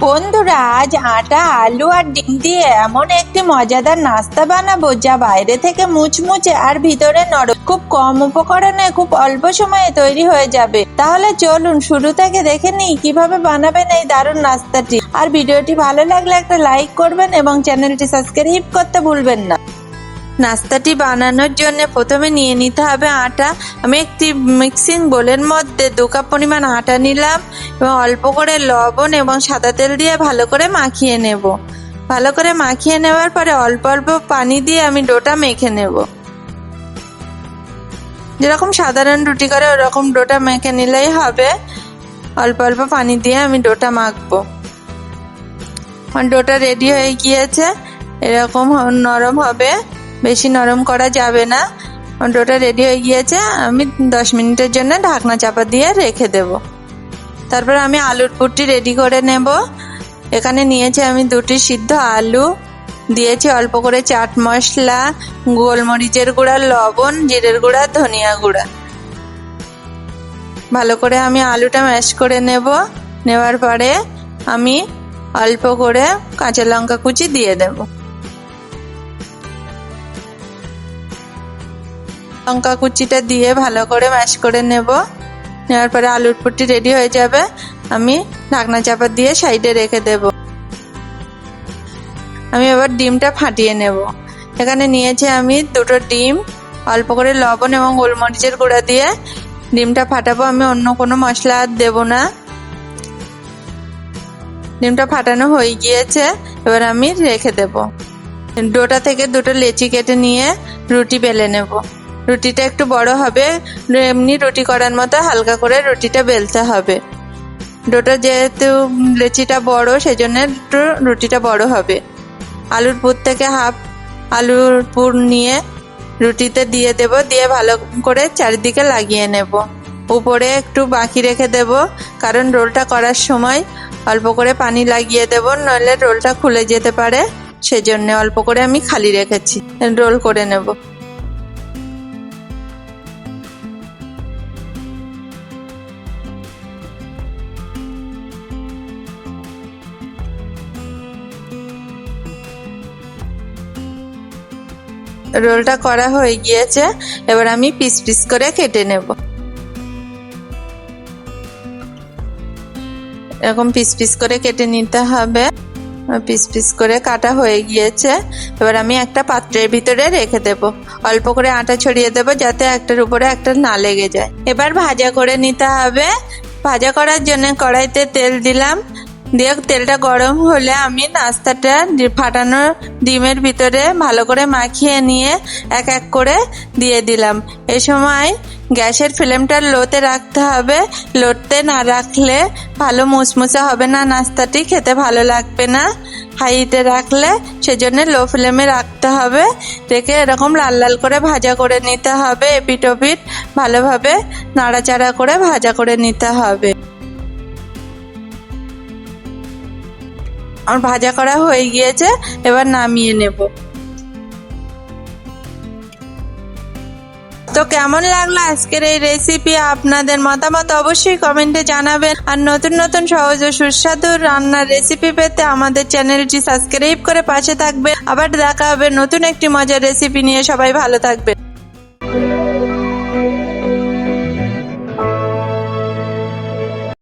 বন্ধুরা, আজ আটা, আলু আর ডিম দিয়ে এমন একটি মজাদার নাস্তা বানাবো যা বাইরে থেকে মুচমুচে আর ভিতরে নরম। খুব কম উপকরণে খুব অল্প সময়ে তৈরি হয়ে যাবে। তাহলে চলুন শুরু থেকে দেখে নিই কিভাবে বানাবেন এই দারুণ নাস্তাটি। আর ভিডিওটি ভালো লাগলে একটা লাইক করবেন এবং চ্যানেলটি সাবস্ক্রাইব করতে ভুলবেন না। নাস্তাটি বানানোর জন্য প্রথমে নিয়ে নিতে হবে আটা। আমি একটি মিক্সিং বোলের মধ্যে 2 কাপ পরিমাণ আটা নিলাম এবং অল্প করে লবণ এবং সাদা তেল দিয়ে ভালো করে মাখিয়ে নেব। ভালো করে মাখিয়ে নেওয়ার পরে অল্প অল্প পানি দিয়ে আমি ডোটা মেখে নেব। যেরকম সাধারণ রুটি করে ওরকম ডোটা মেখে নিলেই হবে। অল্প অল্প পানি দিয়ে আমি ডোটা মাখবো। ডোটা রেডি হয়ে গিয়েছে। এরকম নরম হবে, বেশি নরম করা যাবে না। ডোটা রেডি হয়ে গিয়েছে। আমি 10 মিনিটের জন্য ঢাকনা চাপা দিয়ে রেখে দেব। তারপর আমি আলুর পুরটি রেডি করে নেব। এখানে নিয়েছি আমি 2টি সিদ্ধ আলু, দিয়েছি অল্প করে চাট মশলা, গোলমরিচের গুঁড়া, লবণ, জিরের গুঁড়া, ধনিয়া গুঁড়া। ভালো করে আমি আলুটা ম্যাশ করে নেব। নেওয়ার পরে আমি অল্প করে কাঁচা লঙ্কা কুচি দিয়ে দেব। লঙ্কা কুচিটা দিয়ে ভালো করে ম্যাশ করে নেব। নেওয়ার পরে আলুর পুরটি রেডি হয়ে যাবে। আমি ঢাকনা চাপা দিয়ে সাইডে রেখে দেব। আমি এবার ডিমটা ফাটিয়ে নেব। এখানে নিয়েছি আমি 2টো ডিম, অল্প করে লবণ এবং গোলমরিচের গুঁড়া দিয়ে ডিমটা ফাটাবো। আমি অন্য কোনো মশলা আর দেবো না। ডিমটা ফাটানো হয়ে গিয়েছে। এবার আমি রেখে দেব। ডোটা থেকে 2টো লেচি কেটে নিয়ে রুটি বেলে নেব। রুটিটা একটু বড় হবে, এমনি রুটি করার মতো হালকা করে রুটিটা বেলতে হবে। ডোটা যেহেতু লেচিটা বড় সেজন্য একটু রুটিটা বড় হবে। আলুর পুর থেকে হাফ আলুর পুর নিয়ে রুটিতে দিয়ে দেব। দিয়ে ভালো করে চারিদিকে লাগিয়ে নেব। উপরে একটু বাকি রেখে দেব, কারণ রোলটা করার সময় অল্প করে পানি লাগিয়ে দেব, নইলে রোলটা খুলে যেতে পারে। সেজন্য অল্প করে আমি খালি রেখেছি। রোল করে নেব। রোলটা করা হয়ে গিয়েছে। এবার আমি পিস পিস করে কেটে নেব। এরকম পিস পিস করে কেটে নিতে হবে। পিস পিস করে কাটা হয়ে গিয়েছে। এবার আমি একটা পাত্রের ভিতরে রেখে দেব। অল্প করে আটা ছড়িয়ে দেব যাতে একটার উপরে একটা না লেগে যায়। এবার ভাজা করে নিতে হবে। ভাজা করার জন্য কড়াইতে তেল দিলাম। দিয়ে তেলটা গরম হলে আমি নাস্তাটা ফাটানো ডিমের ভিতরে ভালো করে মাখিয়ে নিয়ে এক এক করে দিয়ে দিলাম। এ সময় গ্যাসের ফ্লেমটা লোতে রাখতে হবে। লোতে না রাখলে ভালো মুচমুচে হবে না, নাস্তাটি খেতে ভালো লাগবে না। হাইতে রাখলে সেজন্য লো ফ্লেমে রাখতে হবে। রেখে এরকম লাল লাল করে ভাজা করে নিতে হবে। এপিট ওপিট ভালোভাবে নাড়াচাড়া করে ভাজা করে নিতে হবে। আমার ভাজা করা হয়ে গিয়েছে। এবার নামিয়ে নেব। তো কেমন লাগলো আজকের এই রেসিপি? আপনাদের মতামত অবশ্যই কমেন্টে জানাবেন। আর নতুন নতুন সহজ ও সুস্বাদু রান্নার রেসিপি পেতে আমাদের চ্যানেলটি সাবস্ক্রাইব করে পাশে থাকবেন। আবার দেখা হবে নতুন একটি মজার রেসিপি নিয়ে। সবাই ভালো থাকবেন।